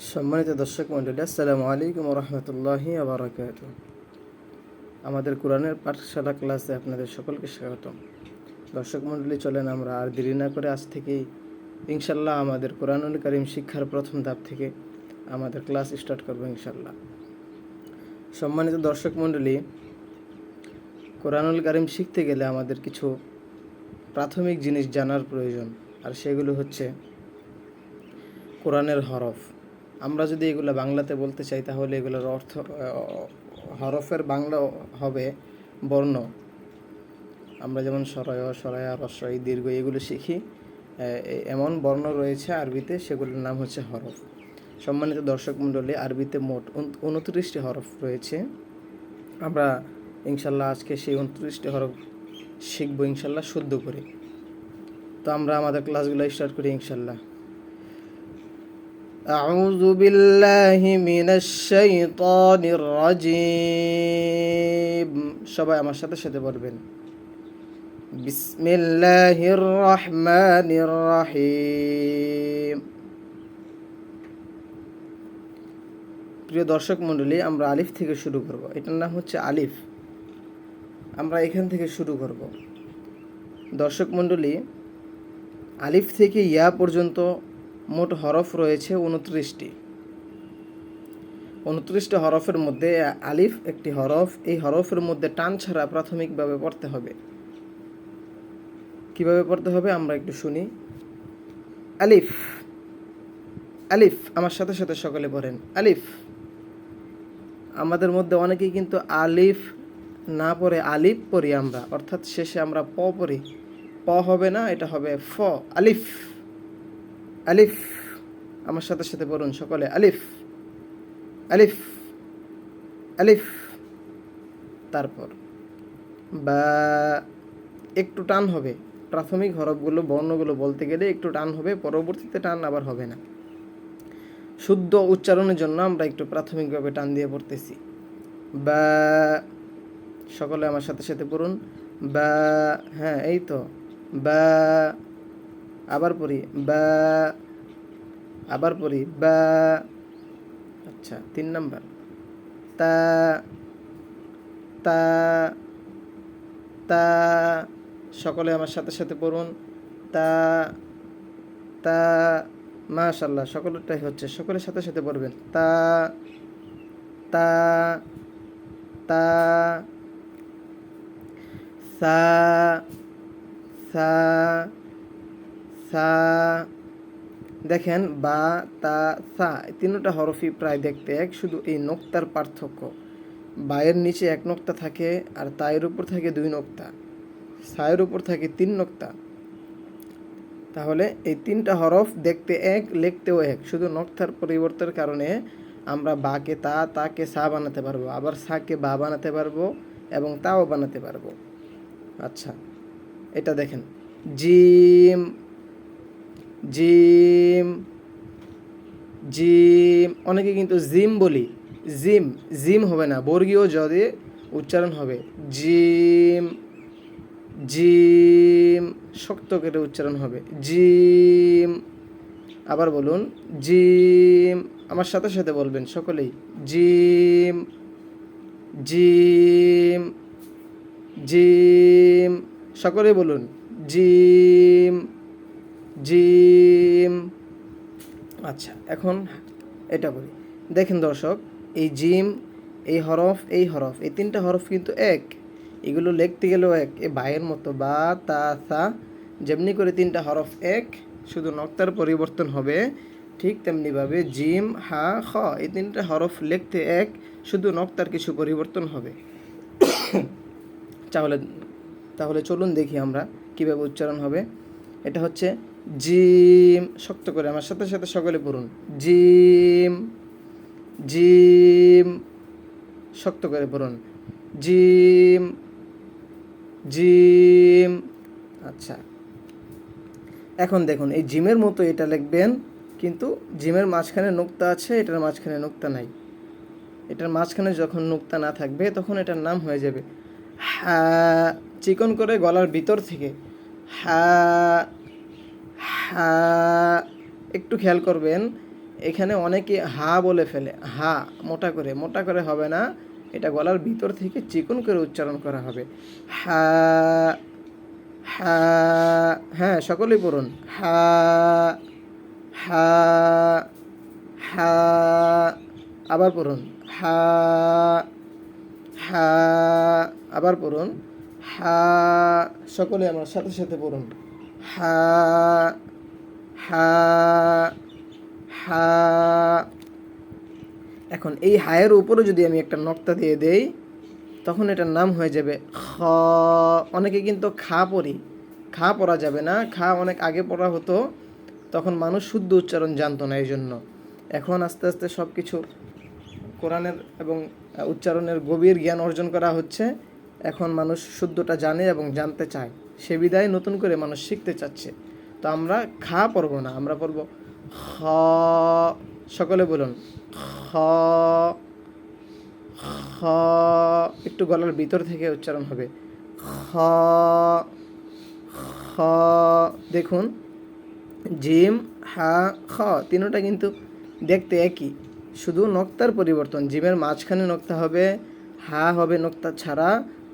সম্মানিত দর্শক মণ্ডলী, আসসালামু আলাইকুম রহমতুল্লাহি বারাকাতুহু। আমাদের কোরআনের পাঠশালা ক্লাসে আপনাদের সকলকে স্বাগতম। দর্শক মণ্ডলী, চলেন আমরা আর দেরি না করে আজ থেকেই ইনশাল্লাহ আমাদের কোরআনুল কারীম শিক্ষার প্রথম ধাপ থেকে আমাদের ক্লাস স্টার্ট করব ইনশাল্লাহ। সম্মানিত দর্শক মণ্ডলী, কোরআনুল কারীম শিখতে গেলে আমাদের কিছু প্রাথমিক জিনিস জানার প্রয়োজন, আর সেগুলো হচ্ছে কোরআনের হরফ। আমরা যদি এগুলো বাংলাতে বলতে চাই তাহলে এগুলোর অর্থ হরফের বাংলা হবে বর্ণ। আমরা যেমন সরয়, সরায়া, রস্বই, দীর্ঘ এগুলো শিখি, এমন বর্ণ রয়েছে আরবিতে, সেগুলোর নাম হচ্ছে হরফ। সম্মানিত দর্শক মণ্ডলী, আরবিতে মোট 29টি হরফ রয়েছে। আমরা ইনশাল্লাহ আজকে সেই 29টি হরফ শিখবো ইনশাল্লাহ শুদ্ধ করে। তো আমরা আমাদের ক্লাসগুলো স্টার্ট করি ইনশাল্লাহ। أعوذ بالله من الشيطان الرجيم। সবাই আমার সাথে সাথে পড়বেন, বিসমিল্লাহির রহমানির রহিম। প্রিয় দর্শক মণ্ডলী, আমরা আলিফ থেকে শুরু করব। এটার নাম হচ্ছে আলিফ। আমরা এখান থেকে শুরু করব। দর্শক মণ্ডলী, আলিফ থেকে ইয়া পর্যন্ত মোট হরফ রয়েছে 29টি। 29টি হরফের মধ্যে আলিফ একটি হরফ। এই হরফের মধ্যে টান ছাড়া প্রাথমিকভাবে পড়তে হবে। কিভাবে পড়তে হবে আমরা একটু শুনি। আলিফ, আলিফ, আমার সাথে সাথে সকলে পড়েন আলিফ। আমাদের মধ্যে অনেকেই কিন্তু আলিফ না পড়ে আলিফ পড়ি আমরা, অর্থাৎ শেষে আমরা প পড়ি। প হবে না, এটা হবে ফ। আলিফ, আলিফ, আমার সাথে সাথে পড়ুন সকলে আলিফ, আলিফ, আলিফ। তারপর বা, একটু টান হবে। প্রাথমিক হরফগুলো, বর্ণগুলো বলতে গেলে একটু টান হবে, পরবর্তীতে টান আবার হবে না। শুদ্ধ উচ্চারণের জন্য আমরা একটু প্রাথমিকভাবে টান দিয়ে পড়তেছি। বা, সকলে আমার সাথে সাথে পড়ুন বা। হ্যাঁ, এই তো বা। আবার পড়ি বা, আবার পড়ি বা। আচ্ছা, 3 নাম্বার তা, তা, তা। সকলে আমার সাথে সাথে পড়ুন তা, তা। মাশাআল্লাহ, সকলেরটাই হচ্ছে, সকলের সাথে সাথে পড়বেন তা, তা, তা। সা, সা, সা। দেখেন বা, তা, সা, তিনটা হরফই প্রায় দেখতে এক, শুধু এই নোক্তার পার্থক্য। বায়ের নিচে 1 নোক্তা থাকে, আর তায়ের উপর থাকে 2 নোক্তা, সায়ের উপর থাকে 3 নোক্তা। তাহলে এই 3টা হরফ দেখতে এক, লিখতেও এক, শুধু নোক্তার পরিবর্তনের কারণে আমরা বাকে তা, তাকে সা বানাতে পারবো, আবার সাকে বা বানাতে পারবো, এবং তাও বানাতে পারবো। আচ্ছা, এটা দেখেন জিম, জিম, জিম। অনেকে কিন্তু জিম বলি, জিম, জিম হবে না, বর্গীয় যদি উচ্চারণ হবে জিম, জিম, শক্ত করে উচ্চারণ হবে জিম। আবার বলুন জিম, আমার সাথে সাথে বলবেন সকলেই জিম, জিম, জিম। সকলেই বলুন জিম, জিম। আচ্ছা, এখন এটা বলি। দেখেন দর্শক, এই জিম, এই হরফ, এই হরফ, এই 3টা হরফ কিন্তু এক। এগুলো লিখতে গেলেও এক, এ বায়ের মতো বা, তা, সা, যেমনি করে 3টা হরফ এক, শুধু নক্তার পরিবর্তন হবে, ঠিক তেমনিভাবে জিম, হা, খ, এই 3টা হরফ লিখতে এক, শুধু নক্তার কিছু পরিবর্তন হবে। তাহলে তাহলে চলুন দেখি আমরা কীভাবে উচ্চারণ হবে। এটা হচ্ছে জিম, শক্ত করে আমার সাথে সাথে সকলে পড়ুন জিম, জিম, শক্ত করে পড়ুন জিম, জিম। আচ্ছা, এখন দেখুন এই জিমের মতো এটা লিখবেন, কিন্তু জিমের মাঝখানে নোক্তা আছে, এটার মাঝখানে নোক্তা নাই। এটার মাঝখানে যখন নোক্তা না থাকবে তখন এটার নাম হয়ে যাবে হা। চিকন করে গলার ভিতর থেকে হা, হা। একটু খেয়াল করবেন, এখানে অনেকে হা বলে ফেলে, হা মোটা করে হবে না, এটা গলার ভিতর থেকে চিকন করে উচ্চারণ করা হবে। হা, হা, হ্যাঁ সকলেই পড়ুন। হা, হা, হা, আবার পড়ুন। হা, হা, আবার পড়ুন। হা, সকলে আমার সাথে সাথে পড়ুন। হা, হা, হা। এখন এই হায়ের উপরে যদি আমি একটা নক্তা দিয়ে দেই, তখন এটার নাম হয়ে যাবে খ। অনেকে কিন্তু খা পড়ি, খা পড়া যাবে না, খা অনেক আগে পড়া হতো, তখন মানুষ শুদ্ধ উচ্চারণ জানতো না, এই জন্য। এখন আস্তে আস্তে সব কিছু কোরআনের এবং উচ্চারণের গভীর জ্ঞান অর্জন করা হচ্ছে, এখন মানুষ শুদ্ধটা জানে এবং জানতে চায়, সে বিধায় নতুন করে মানুষ শিখতে চাচ্ছে। তো আমরা খা পড়ব না, আমরা পড়ব খ। সকলে বলুন খ, খ। একটু গলার ভিতর থেকে উচ্চারণ হবে খ, খ। দেখুন জিম, হা, খ তিনটা কিন্তু দেখতে একই, শুধু নক্তার পরিবর্তন। জিমের মাঝখানে নক্তা হবে, হা হবে নক্তা ছাড়া,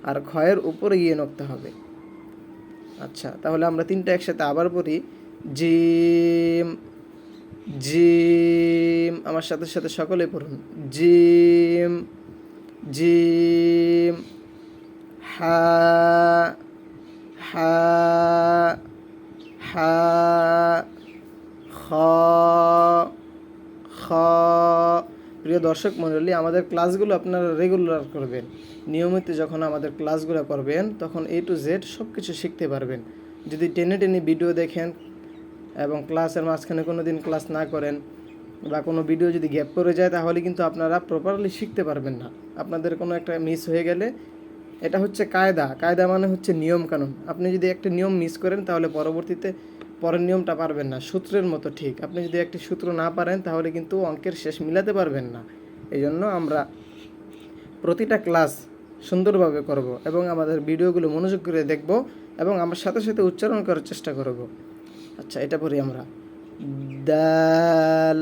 আর খয়ের উপরে গিয়ে নক্তা হবে। আচ্ছা, তাহলে আমরা তিনটা একসাথে আবার পড়ি। জিম, জিম, আমার সাথে সাথে সকলে পড়ুন। জিম, জিম, হা, হা, হা, খ, খ। প্রিয় দর্শক মণ্ডলী, আমাদের ক্লাসগুলো আপনারা রেগুলার করবেন, নিয়মিত যখন আমাদের ক্লাসগুলো করবেন তখন A to Z সব কিছু শিখতে পারবেন। যদি টেনে টেনে ভিডিও দেখেন এবং ক্লাসের মাঝখানে কোনো দিন ক্লাস না করেন, বা কোনো ভিডিও যদি গ্যাপ করে যায়, তাহলে কিন্তু আপনারা প্রপারলি শিখতে পারবেন না। আপনাদের কোনো একটা মিস হয়ে গেলে, এটা হচ্ছে কায়দা, কায়দা মানে হচ্ছে নিয়ম কানুন। আপনি যদি একটা নিয়ম মিস করেন, তাহলে পরবর্তীতে পরের নিয়মটা পারবেন না। সূত্রের মতো ঠিক, আপনি যদি একটি সূত্র না পারেন, তাহলে কিন্তু অঙ্কের শেষ মিলাতে পারবেন না। এই জন্য আমরা প্রতিটা ক্লাস সুন্দরভাবে করব এবং আমাদের ভিডিওগুলো মনোযোগ করে দেখব এবং আমার সাথে সাথে উচ্চারণ করার চেষ্টা করব। আচ্ছা, এটা পড়ি আমরা। দাল,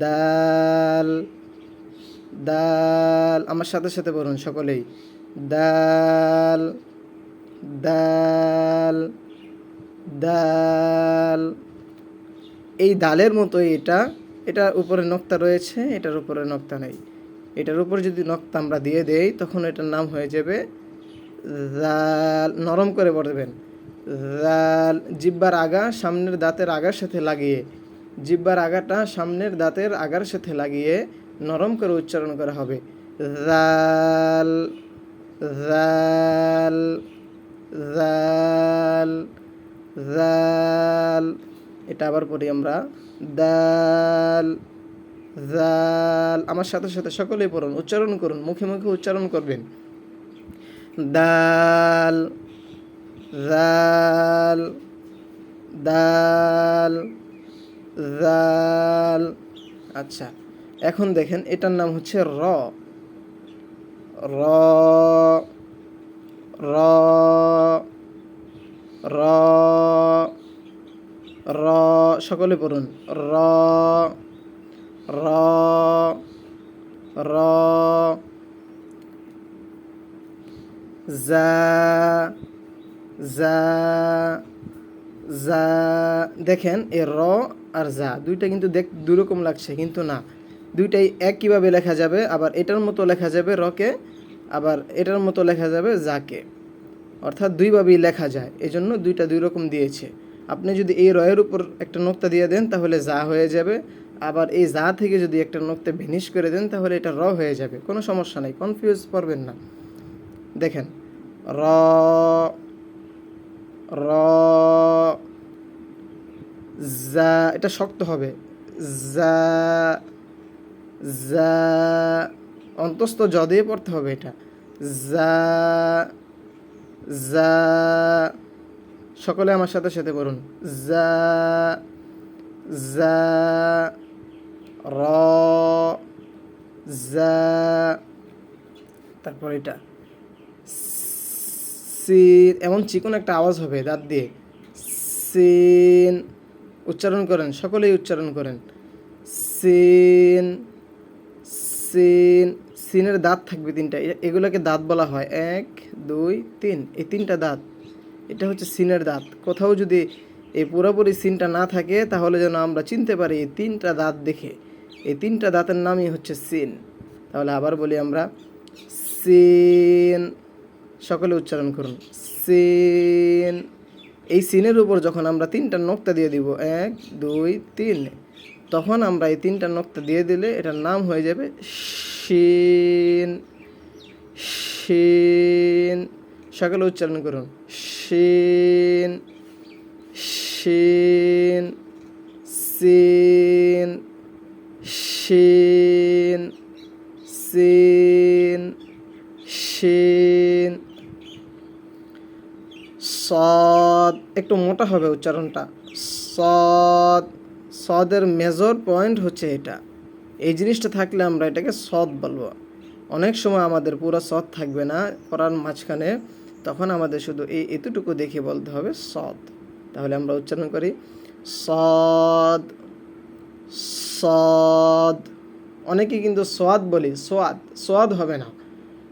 দাল, দাল, আমার সাথে সাথে পড়ুন সকলেই। দাল, দাল, দাল। এই দালের মতো এটার উপরে নক্তা রয়েছে, এটার উপরে নক্তা নেই। এটার উপর যদি নক্তা আমরা দিয়ে দেই, তখন এটার নাম হয়ে যাবে জাল। নরম করে পড়বেন। জাল, জিব্বার আগা সামনের দাঁতের আগার সাথে লাগিয়ে, জিব্বার আগাটা সামনের দাঁতের আগার সাথে লাগিয়ে নরম করে উচ্চারণ করা হবে। জাল, জাল, জাল, জাল। এটা আবার পড়ি আমরা। দাল, জাল, আমার সাথে সাথে সকলেই পড়ুন, উচ্চারণ করুন, মুখে মুখে উচ্চারণ করবেন। দাল, জাল, দাল, জাল। আচ্ছা, এখন দেখেন এটার নাম হচ্ছে র। র, র, র, র। সকলে পড়ুন। র, র, র। জা, জা, জা। দেখেন এই র আর জা দুইটা কিন্তু দুই রকম লাগছে, কিন্তু না, দুইটাই একইভাবে লেখা যাবে। আবার এটার মতো লেখা যাবে রকে, আবার এটার মতো লেখা যাবে জাকে, অর্থাৎ দুইভাবেই লেখা যায়, এই জন্য দুইটা দুই রকম দিয়েছে। আপনি যদি এই রয়ের উপর একটা নোক্তা দিয়ে দেন, তাহলে যা হয়ে যাবে। আবার এই যা থেকে যদি একটা নোক্তা ভেনিশ করে দেন, তাহলে এটা র হয়ে যাবে। কোনো সমস্যা নেই, কনফিউজ করবেন না। দেখেন র, র, জা, এটা শক্ত হবে। জা, জা, অন্তস্থ জ দিয়ে পড়তে হবে এটা। জা, জা। সকলে আমার সাথে সাথে পড়ুন। জা, জা, র, জা। তারপর এটা সিন, এমন চিকন একটা আওয়াজ হবে দাঁত দিয়ে। সিন, উচ্চারণ করেন, সকলেই উচ্চারণ করেন। সিন, সিন, সিনের দাঁত থাকবে তিনটা, এগুলোকে দাঁত বলা হয়, 1 2 3, এই তিনটা দাঁত, এটা হচ্ছে সিনের দাঁত। কোথাও যদি এই পুরোপুরি সিনটা না থাকে তাহলে যেন আমরা চিনতে পারি এই তিনটা দাঁত দেখে, এই তিনটা দাঁতের নামই হচ্ছে সিন। তাহলে আবার বলি আমরা, সিন, সকলে উচ্চারণ করুন, সিন। এই সিনের উপর যখন আমরা তিনটা নোক্তা দিয়ে দিব, 1 2 3, তখন আমরা এই তিনটা নোক্তা দিয়ে দিলে এটার নাম হয়ে যাবে শিন, শিন। সকলে উচ্চারণ করুন, শিন, শিন, সিন, শিন, সিন, শিন। সদ, একটু মোটা হবে উচ্চারণটা, সদ, সদের মেজর পয়েন্ট হচ্ছে এটা, এই জিনিসটা থাকলে আমরা এটাকে সদ বলবো। অনেক সময় আমাদের পুরো সদ থাকবে না পড়ার মাঝখানে, তখন আমাদের শুধু এতটুকু দেখে বলতে হবে সদ। তাহলে আমরা উচ্চারণ করি, সদ, সদ। অনেকে কিন্তু সোয়াদ বলি, সোয়াদ, সোয়াদ হবে না,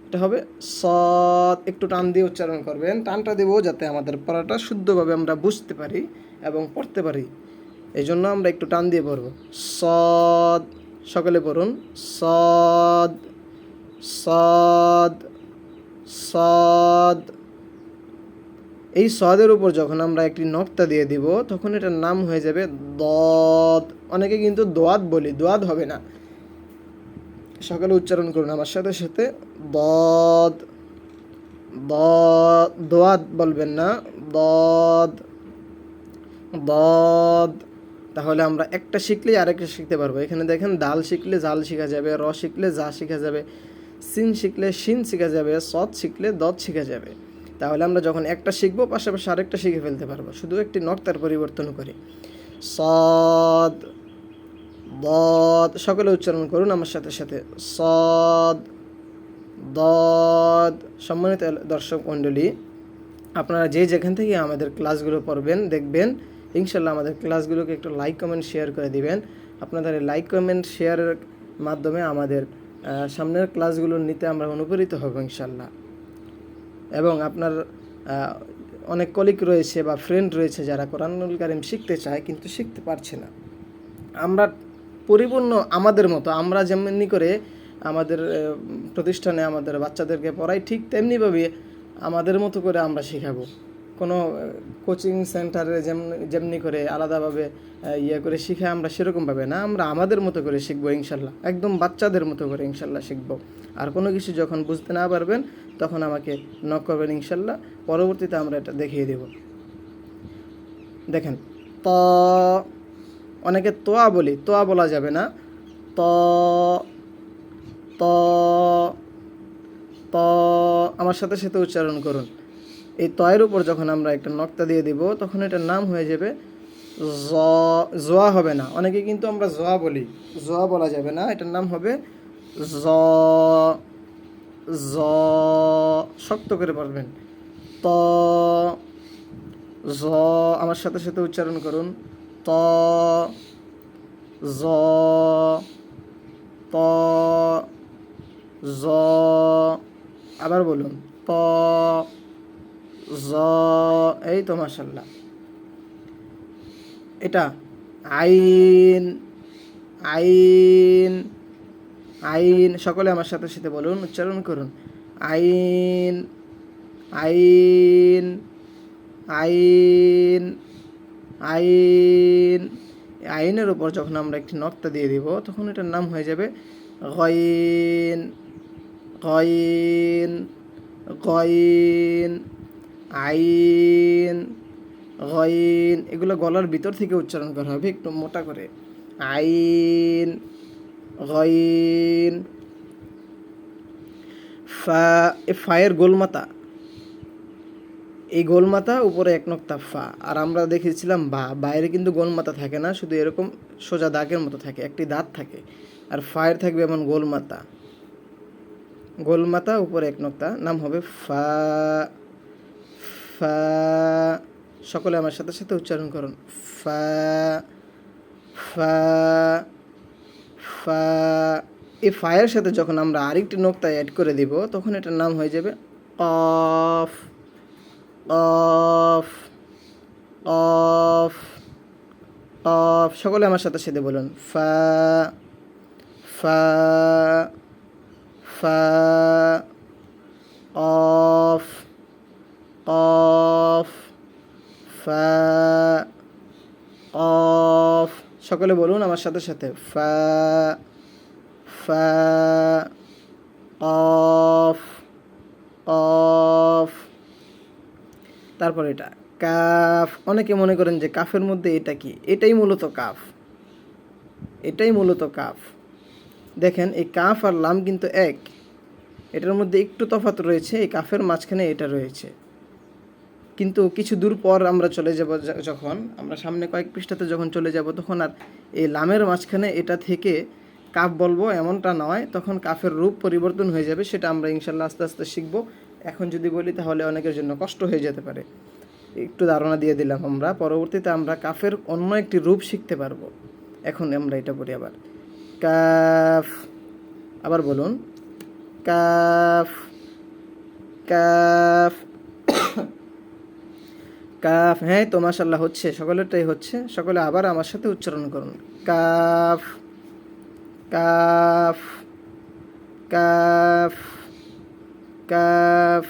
এটা হবে সদ। একটু টান দিয়ে উচ্চারণ করবেন, টানটা দেবো যাতে আমাদের পড়াটা শুদ্ধভাবে আমরা বুঝতে পারি এবং পড়তে পারি, এই জন্য আমরা একটু টান দিয়ে পড়ব, সদ। সকলে পড়ুন, সদ, সদ, সদ। এই সদের উপর যখন আমরা একটি নক্তা দিয়ে দিব তখন এটার নাম হয়ে যাবে দদ। অনেকে কিন্তু দোয়াত বলি, দোয়াত হবে না, সকলে উচ্চারণ করুন আমার সাথে সাথে, দদ, দদ, দোয়াত বলবেন না, দদ, দদ। তাহলে আমরা একটা শিখলেই আরেকটা শিখতে পারবো। এখানে দেখেন, দাল শিখলে জাল শেখা যাবে, র শিখলে যা শেখা যাবে, সিন শিখলে শিন শেখা যাবে, সদ শিখলে দদ শেখা যাবে। তাহলে আমরা যখন একটা শিখবো পাশাপাশি আরেকটা শিখে ফেলতে পারবো, শুধু একটি নক্তার পরিবর্তন করি, সদ, দদ। সকলে উচ্চারণ করুন আমার সাথে সাথে, সদ, দদ। সম্মানিত দর্শক মণ্ডলী, আপনারা যে যেখান থেকে আমাদের ক্লাসগুলো পড়বেন দেখবেন, ইনশাল্লাহ আমাদের ক্লাসগুলোকে একটু লাইক কমেন্ট শেয়ার করে দিবেন। আপনাদের লাইক কমেন্ট শেয়ারের মাধ্যমে আমাদের সামনের ক্লাসগুলো নিতে আমরা অনুপ্রাণিত হব ইনশাল্লাহ। এবং আপনার অনেক কলিগ রয়েছে বা ফ্রেন্ড রয়েছে যারা কোরআনুল কারীম শিখতে চায় কিন্তু শিখতে পারছে না। আমরা পরিপূর্ণ আমাদের মতো, আমরা যেমনি করে আমাদের প্রতিষ্ঠানে আমাদের বাচ্চাদেরকে পড়াই, ঠিক তেমনিভাবে আমাদের মতো করে আমরা শেখাবো। কোনো কোচিং সেন্টারে যেমনি করে আলাদাভাবে ইয়ে করে শিখে আমরা সেরকমভাবে না, আমরা আমাদের মতো করে শিখবো ইনশাল্লাহ, একদম বাচ্চাদের মতো করে ইনশাল্লাহ শিখবো। আর কোনো কিছু যখন বুঝতে না পারবেন তখন আমাকে নক করবেন ইনশাল্লাহ, পরবর্তীতে আমরা এটা দেখিয়ে দেব। দেখেন, ত, অনেকে তোয়া বলি, তোয়া বলা যাবে না, ত, ত, ত। আমার সাথে সাথে উচ্চারণ করুন। এই তয়ের উপর যখন আমরা একটা নক্তা দিয়ে দিব তখন এটার নাম হয়ে যাবে জ, জোয়া হবে না। অনেকে কিন্তু আমরা জোয়া বলি, জোয়া বলা যাবে না, এটার নাম হবে জ, জ। শক্ত করে পড়বেন, ত, জ। আমার সাথে সাথে উচ্চারণ করুন, ত, জ, ত, জ। আবার বলুন, ত, জ। এই তো মাশাআল্লাহ। এটা আইন, আইন, আইন। সকলে আমার সাথে সাথে বলুন, উচ্চারণ করুন, আইন, আইন, আইন, আইন। আইনের উপর যখন আমরা একটি নক্তা দিয়ে দিব তখন এটার নাম হয়ে যাবে গয়িন, গয়িন, গয়িন, আইন, গয়িন। এগুলো গলার ভিতর থেকে উচ্চারণ করা হবে একটু মোটা করে, আইন, গয়িন। ফা, এ ফায়ের গোলমাতা, এই গোলমাথা উপরে এক নক্তা ফা। আর আমরা দেখেছিলাম বা, বাইরে কিন্তু গোলমাথা থাকে না, শুধু এরকম সোজা দাগের মতো থাকে, একটি দাঁত থাকে। আর ফায়ের থাকবে এমন গোলমাথা, গোলমাথা উপরে এক নক্তা, নাম হবে ফা, ফা। সকলে আমার সাথে সাথে উচ্চারণ করুন, ফা, ফা, ফা। এই ফায়ের সাথে যখন আমরা আরেকটি নোক্তা অ্যাড করে দিব তখন এটার নাম হয়ে যাবে কফ। কফ কফ কফ। সকলে আমার সাথে সাথে বলুন ফা। ফা ফা কফ কফ ফা কফ। সকলে বলুন আমার সাথে সাথে ফা। ফা কফ কফ। তারপর এটা কাফ। অনেকে মনে করেন যে কাফের মধ্যে এটা কি, এটাই মূলত কাফ, এটাই মূলত কাফ। দেখেন এই কাফ আর লাম কিন্তু এক, এটার মধ্যে একটু তফাৎ রয়েছে, এই কাফের মাঝখানে এটা রয়েছে। কিন্তু কিছু দূর পর আমরা চলে যাব, যখন আমরা সামনে কয়েক পৃষ্ঠাতে যখন চলে যাব তখন আর এই লামের মাঝখানে এটা থেকে কাফ বলবো এমনটা নয়, তখন কাফের রূপ পরিবর্তন হয়ে যাবে। সেটা আমরা ইনশাল্লাহ আস্তে আস্তে শিখবো। এখন যদি বলি তাহলে অনেকের জন্য কষ্ট হয়ে যেতে পারে। একটু ধারণা দিয়ে দিলাম আমরা, পরবর্তীতে আমরা কাফের অন্য একটি রূপ শিখতে পারবো। এখন আমরা এটা বলি আবার কাফ। আবার বলুন কাফ কাফ কাফ। হ্যাঁ তো মাশাআল্লাহ হচ্ছে, সকলেরটাই হচ্ছে। সকলে আবার আমার সাথে উচ্চারণ করুন কাফ কাফ কাফ কাফ।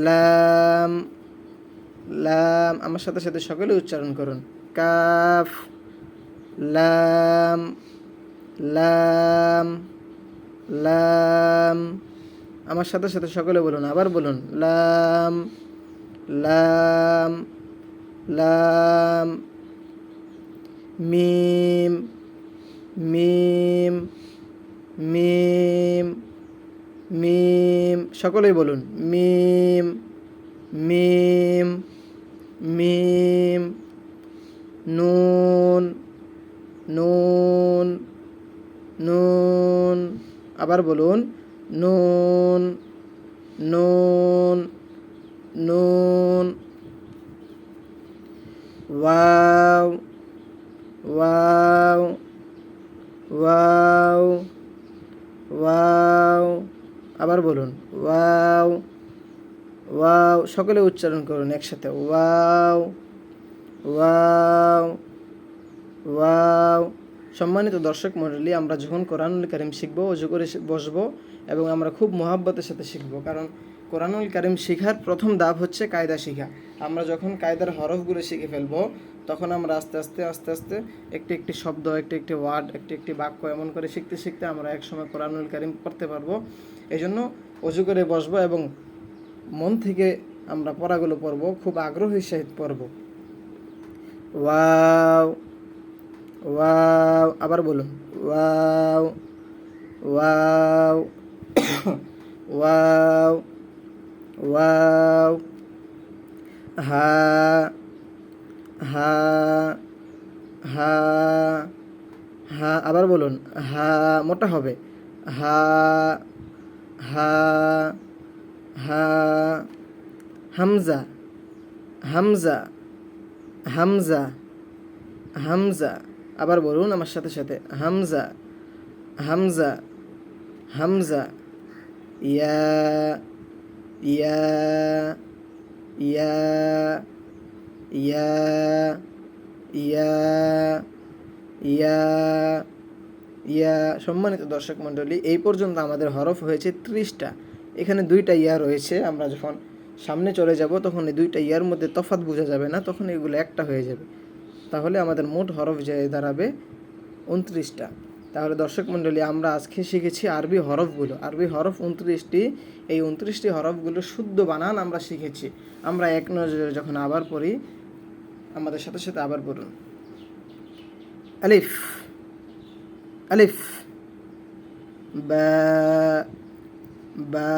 লাম লাম। আমার সাথে সাথে সকলে উচ্চারণ করুন কাফ লাম লাম লাম। আমার সাথে সাথে সকলে বলুন, আবার বলুন লাম লাম লাম। মিম মিম মিম মিম। সকলেই বলুন মিম মিম মিম। নুন নুন নুন। আবার বলুন নুন নুন নুন। Wow wow wow wow. আবার বলুন ওয়াও ওয়াও। সকলে উচ্চারণ করুন একসাথে ওয়াও ওয়াও ওয়াও। সম্মানিত দর্শক মণ্ডলী, আমরা যখন কোরআনুল কারীম শিখবো অজু করে বসবো এবং আমরা খুব মহাব্বতের সাথে শিখবো, কারণ কোরআনুল কারীম শেখার প্রথম ধাপ হচ্ছে কায়দা শেখা। আমরা যখন কায়দার হরফগুলো শিখে ফেলবো তখন আমরা আস্তে আস্তে আস্তে আস্তে একটি একটি শব্দ, একটি একটি ওয়ার্ড, একটি একটি বাক্য এমন করে শিখতে শিখতে আমরা একসময় কোরআনুল কারীম পড়তে পারবো। এই জন্য অজু করে বসবো এবং মন থেকে আমরা পড়াগুলো পড়বো, খুব আগ্রহের সহিত পড়বো। Wow wow. আবার বলুন ওয়াও ওয়াও ওয়াও ওয়াও। হা হা হা হা। আবার বলুন হা, মোটা হবে হা হা হা। হামজা হামজা হামজা হামজা। আবার বলুন আমার সাথে সাথে হামজা হামজা হামজা। ইয়া ইয়া ইয়া ইয়া ইয়া ইয়া ইয়া। সম্মানিত দর্শক মণ্ডলী, এই পর্যন্ত আমাদের হরফ হয়েছে 30টা। এখানে 2টা ইয়া রয়েছে। আমরা যখন সামনে চলে যাব তখন এই 2টা ইয়ার মধ্যে তফাৎ বোঝা যাবে না, তখন এগুলো একটা হয়ে যাবে। তাহলে আমাদের মোট হরফ যায় দাঁড়াবে 29টা। তাহলে দর্শক মণ্ডলী, আমরা আজকে শিখেছি আরবি হরফগুলো। আরবি হরফ 29টি। এই 29টি হরফগুলো শুদ্ধ বানান আমরা শিখেছি। আমরা এক নজরে যখন আবার পড়ি, আমাদের সাথে সাথে আবার পড়ুন আলিফ আলিফ বা বা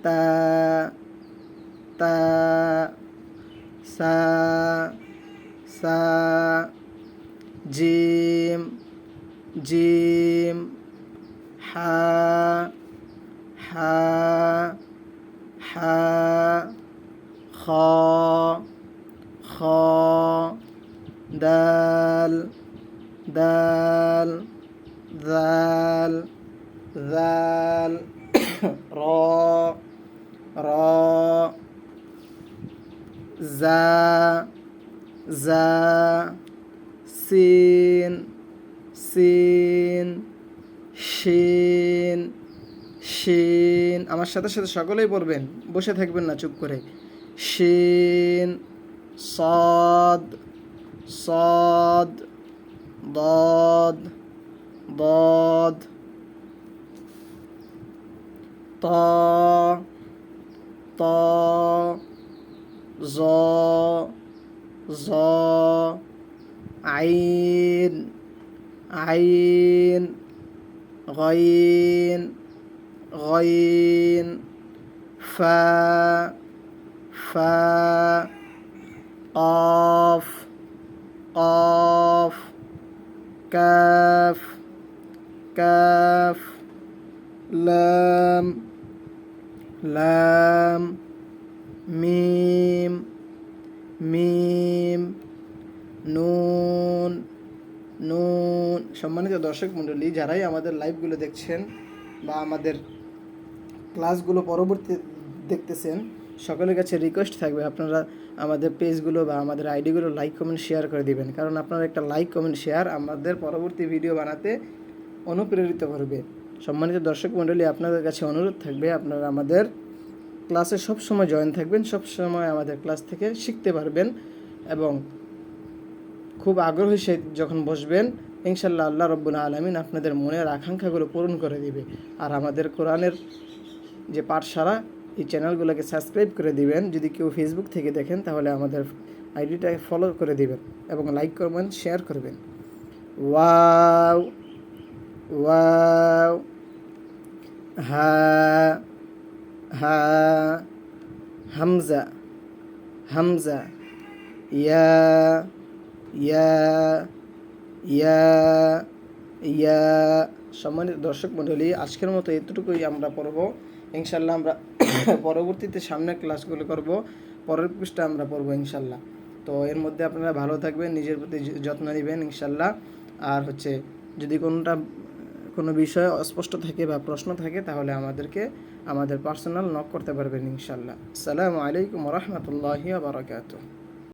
তা তা সা সা জিম জিম হা হা হা খ খ দাল দাল দাল দাল র র জা জা সিন সিন শিন শিন আমার সাথে সাথে সকলেই পড়বেন, বসে থাকবেন না চুপ করে। শিন صاد صاد ضاد ضاد طا طا ظا ظا عين عين غين غين فا فا قاف قاف كاف كاف لام لام ميم মিম নুন নুন। সম্মানিত দর্শক মণ্ডলী, যারাই আমাদের লাইভগুলো দেখছেন বা আমাদের ক্লাসগুলো পরবর্তী দেখতেছেন, সকলের কাছে রিকোয়েস্ট থাকবে আপনারা আমাদের পেজগুলো বা আমাদের আইডিগুলো লাইক কমেন্ট শেয়ার করে দিবেন, কারণ আপনার একটা লাইক কমেন্ট শেয়ার আমাদের পরবর্তী ভিডিও বানাতে অনুপ্রেরিত করবে। সম্মানিত দর্শক মণ্ডলী, আপনাদের কাছে অনুরোধ থাকবে আপনারা আমাদের ক্লাসে সবসময় জয়েন থাকবেন, সবসময় আমাদের ক্লাস থেকে শিখতে পারবেন এবং খুব আগ্রহী সে যখন বসবেন, ইনশাল্লাহ আল্লাহ রব্বুল আলামিন আপনাদের মনের আকাঙ্ক্ষাগুলো পূরণ করে দিবে। আর আমাদের কোরআনের যে পাঠশালা, এই চ্যানেলগুলোকে সাবস্ক্রাইব করে দিবেন। যদি কেউ ফেসবুক থেকে দেখেন তাহলে আমাদের আইডিটাকে ফলো করে দিবেন এবং লাইক করবেন, শেয়ার করবেন। ওয়াও ওয়াও হা হা হামজা হামজা ইয়া ইয়া ইয়া ইয়া। সম্মানিত দর্শক মণ্ডলী, আজকের মতো এতটুকুই আমরা পড়ব। ইনশাল্লাহ আমরা পরবর্তীতে সামনের ক্লাসগুলো করব, পরের পৃষ্ঠা আমরা পড়ব ইনশাল্লাহ। তো এর মধ্যে আপনারা ভালো থাকবেন, নিজের প্রতি যত্ন নেবেন ইনশাল্লাহ। আর যদি কোনো বিষয় অস্পষ্ট থাকে বা প্রশ্ন থাকে তাহলে আমাদেরকে আমাদের পার্সোনাল নক করতে পারবেন ইনশাল্লাহ। আসসালামু আলাইকুম ওয়া রাহমাতুল্লাহি ওয়া বারাকাতুহু।